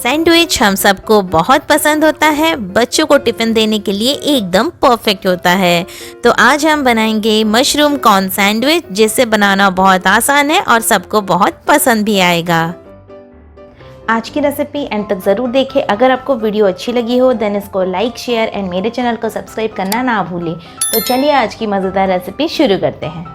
Sandwich हम सबको बहुत पसंद होता है, बच्चों को टिफ़िन देने के लिए एकदम परफेक्ट होता है। तो आज हम बनाएंगे मशरूम कॉर्न सैंडविच, जिसे बनाना बहुत आसान है और सबको बहुत पसंद भी आएगा। आज की रेसिपी एंड तक ज़रूर देखें। अगर आपको वीडियो अच्छी लगी हो देन इसको लाइक, शेयर एंड मेरे चैनल को सब्सक्राइब करना ना भूलें। तो चलिए आज की मज़ेदार रेसिपी शुरू करते हैं।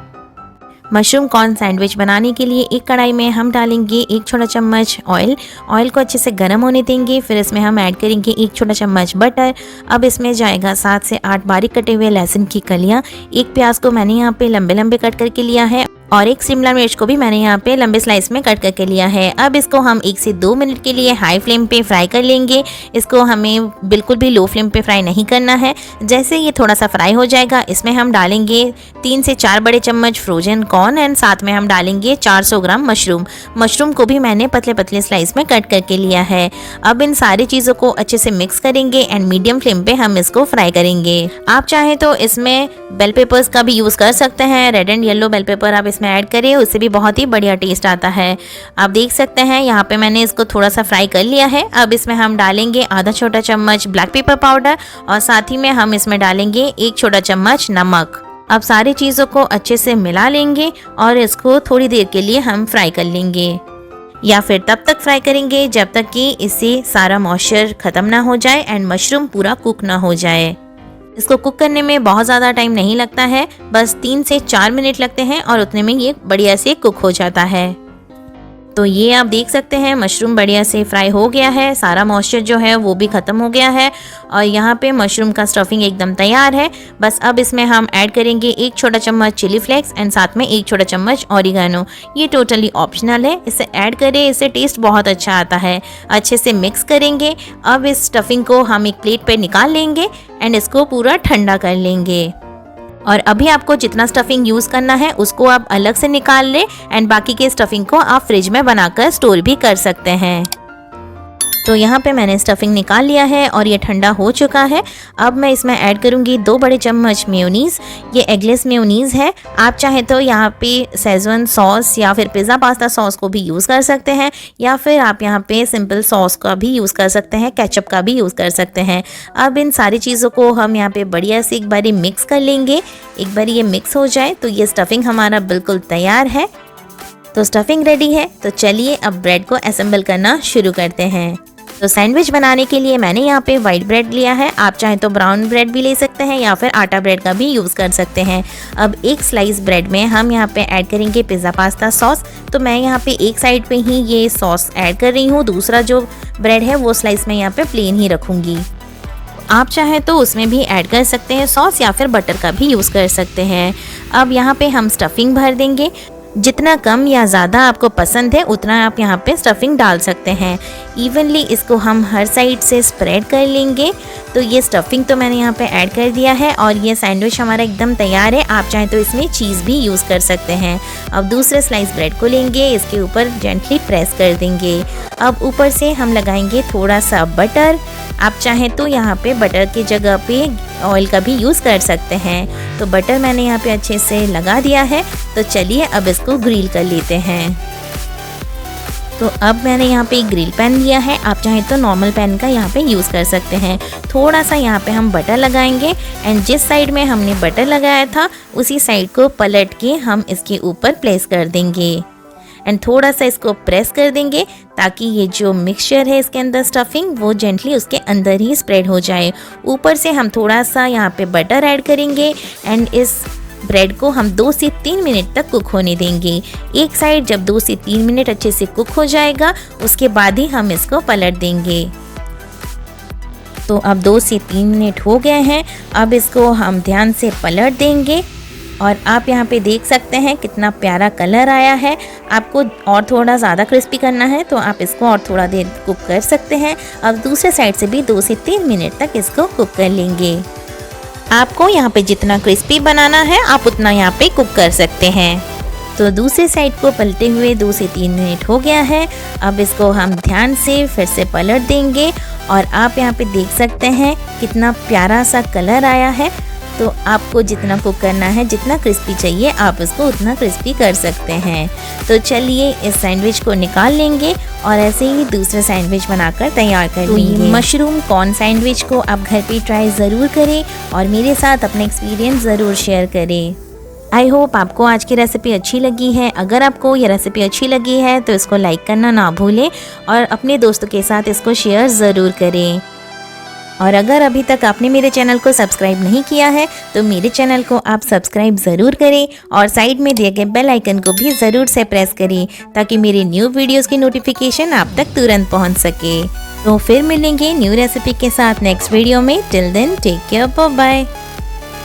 मशरूम कॉर्न सैंडविच बनाने के लिए एक कढ़ाई में हम डालेंगे 1 छोटा चम्मच ऑयल को अच्छे से गर्म होने देंगे। फिर इसमें हम ऐड करेंगे 1 छोटा चम्मच बटर। अब इसमें जाएगा 7 से 8 बारीक कटे हुए लहसुन की कलियां। एक प्याज को मैंने यहाँ पे लंबे लंबे कट करके लिया है और एक शिमला मिर्च को भी मैंने यहाँ पे लंबे स्लाइस में कट करके लिया है। अब इसको हम 1 से 2 मिनट के लिए हाई फ्लेम पे फ्राई कर लेंगे। इसको हमें बिल्कुल भी लो फ्लेम पे फ्राई नहीं करना है। जैसे ये थोड़ा सा फ्राई हो जाएगा, इसमें हम डालेंगे 3 से 4 बड़े चम्मच फ्रोजन कॉर्न एंड साथ में हम डालेंगे 400 ग्राम मशरूम को भी मैंने पतले पतले स्लाइस में कट करके लिया है। अब इन सारी चीज़ों को अच्छे से मिक्स करेंगे एंड मीडियम फ्लेम पे हम इसको फ्राई करेंगे। आप चाहें तो इसमें बेल पेपर्स का भी यूज़ कर सकते हैं। Red and yellow bell pepper आप इसमें ऐड करें, उससे भी बहुत ही बढ़िया टेस्ट आता है। आप देख सकते हैं यहाँ पे मैंने इसको थोड़ा सा फ्राई कर लिया है। अब इसमें हम डालेंगे आधा छोटा चम्मच ब्लैक पेपर पाउडर और साथ ही में हम इसमें डालेंगे 1 छोटा चम्मच नमक। अब सारी चीज़ों को अच्छे से मिला लेंगे और इसको थोड़ी देर के लिए हम फ्राई कर लेंगे, या फिर तब तक फ्राई करेंगे जब तक कि इससे सारा मॉइस्चर ख़त्म ना हो जाए एंड मशरूम पूरा कुक ना हो जाए। इसको कुक करने में बहुत ज़्यादा टाइम नहीं लगता है, बस 3 से 4 मिनट लगते हैं और उतने में ये बढ़िया से कुक हो जाता है। तो ये आप देख सकते हैं मशरूम बढ़िया से फ्राई हो गया है, सारा मॉइस्चर जो है वो भी ख़त्म हो गया है और यहाँ पे मशरूम का स्टफिंग एकदम तैयार है। बस अब इसमें हम ऐड करेंगे 1 छोटा चम्मच चिली फ्लेक्स एंड साथ में 1 छोटा चम्मच ऑरिगेनो। ये टोटली ऑप्शनल है, इसे ऐड करें, इससे टेस्ट बहुत अच्छा आता है। अच्छे से मिक्स करेंगे। अब इस स्टफिंग को हम एक प्लेट पर निकाल लेंगे एंड इसको पूरा ठंडा कर लेंगे। और अभी आपको जितना स्टफिंग यूज़ करना है उसको आप अलग से निकाल लें एंड बाकी के स्टफिंग को आप फ्रिज में बनाकर स्टोर भी कर सकते हैं। तो यहाँ पे मैंने स्टफिंग निकाल लिया है और ये ठंडा हो चुका है। अब मैं इसमें ऐड करूँगी 2 बड़े चम्मच मेयोनीज़। ये एगलेस मेयोनीज़ है। आप चाहें तो यहाँ पे शेज़वान सॉस या फिर पिज़्ज़ा पास्ता सॉस को भी यूज़ कर सकते हैं, या फिर आप यहाँ पे सिंपल सॉस का भी यूज़ कर सकते हैं, केचप का भी यूज़ कर सकते हैं। अब इन सारी चीज़ों को हम यहाँ पे बढ़िया से एक बारी मिक्स कर लेंगे। एक बारी ये मिक्स हो जाए तो ये स्टफिंग हमारा बिल्कुल तैयार है। तो स्टफिंग रेडी है, तो चलिए अब ब्रेड को असेंबल करना शुरू करते हैं। तो सैंडविच बनाने के लिए मैंने यहाँ पे वाइट ब्रेड लिया है। आप चाहें तो ब्राउन ब्रेड भी ले सकते हैं या फिर आटा ब्रेड का भी यूज़ कर सकते हैं। अब एक स्लाइस ब्रेड में हम यहाँ पे ऐड करेंगे पिज़्ज़ा पास्ता सॉस। तो मैं यहाँ पे एक साइड पे ही ये सॉस ऐड कर रही हूँ, दूसरा जो ब्रेड है वो स्लाइस में यहाँ पे प्लेन ही रखूँगी। आप चाहें तो उसमें भी ऐड कर सकते हैं सॉस, या फिर बटर का भी यूज़ कर सकते हैं। अब यहाँ पे हम स्टफिंग भर देंगे। जितना कम या ज़्यादा आपको पसंद है उतना आप यहाँ पे स्टफिंग डाल सकते हैं। इवनली इसको हम हर साइड से स्प्रेड कर लेंगे। तो ये स्टफिंग तो मैंने यहाँ पे ऐड कर दिया है और ये सैंडविच हमारा एकदम तैयार है। आप चाहें तो इसमें चीज़ भी यूज़ कर सकते हैं। अब दूसरे स्लाइस ब्रेड को लेंगे, इसके ऊपर जेंटली प्रेस कर देंगे। अब ऊपर से हम लगाएंगे थोड़ा सा बटर। आप चाहें तो यहाँ पे बटर की जगह पे ऑयल का भी यूज़ कर सकते हैं। तो बटर मैंने यहाँ पे अच्छे से लगा दिया है। तो चलिए अब इसको ग्रिल कर लेते हैं। तो अब मैंने यहाँ पे एक ग्रिल पैन लिया है। आप चाहें तो नॉर्मल पैन का यहाँ पे यूज़ कर सकते हैं। थोड़ा सा यहाँ पे हम बटर लगाएंगे एंड जिस साइड में हमने बटर लगाया था उसी साइड को पलट के हम इसके ऊपर प्लेस कर देंगे एंड थोड़ा सा इसको प्रेस कर देंगे ताकि ये जो मिक्सचर है इसके अंदर स्टफिंग वो जेंटली उसके अंदर ही स्प्रेड हो जाए। ऊपर से हम थोड़ा सा यहाँ पे बटर ऐड करेंगे एंड इस ब्रेड को हम 2 से 3 मिनट तक कुक होने देंगे। एक साइड जब 2 से 3 मिनट अच्छे से कुक हो जाएगा उसके बाद ही हम इसको पलट देंगे। तो अब 2 से 3 मिनट हो गए हैं। अब इसको हम ध्यान से पलट देंगे और आप यहाँ पे देख सकते हैं कितना प्यारा कलर आया है। आपको और थोड़ा ज़्यादा क्रिस्पी करना है तो आप इसको और थोड़ा देर कुक कर सकते हैं। अब दूसरे साइड से भी 2 से 3 मिनट तक इसको कुक कर लेंगे। आपको यहाँ पे जितना क्रिस्पी बनाना है आप उतना यहाँ पे कुक कर सकते हैं। तो दूसरे साइड को पलटे हुए 2 से 3 मिनट हो गया है। अब इसको हम ध्यान से फिर से पलट देंगे और आप यहाँ पे देख सकते हैं कितना प्यारा सा कलर आया है। तो आपको जितना कुक करना है, जितना क्रिस्पी चाहिए आप उसको उतना क्रिस्पी कर सकते हैं। तो चलिए इस सैंडविच को निकाल लेंगे और ऐसे ही दूसरा सैंडविच बनाकर तैयार कर लेंगे। मशरूम कॉर्न सैंडविच को आप घर पे ट्राई ज़रूर करें और मेरे साथ अपने एक्सपीरियंस ज़रूर शेयर करें। आई होप आपको आज की रेसिपी अच्छी लगी है। अगर आपको ये रेसिपी अच्छी लगी है तो इसको लाइक करना ना भूलें और अपने दोस्तों के साथ इसको शेयर ज़रूर करें। और अगर अभी तक आपने मेरे चैनल को सब्सक्राइब नहीं किया है तो मेरे चैनल को आप सब्सक्राइब ज़रूर करें और साइड में दिए गए बेल आइकन को भी ज़रूर से प्रेस करें ताकि मेरे न्यू वीडियोस की नोटिफिकेशन आप तक तुरंत पहुंच सके। तो फिर मिलेंगे न्यू रेसिपी के साथ नेक्स्ट वीडियो में। Till then take care, bye bye.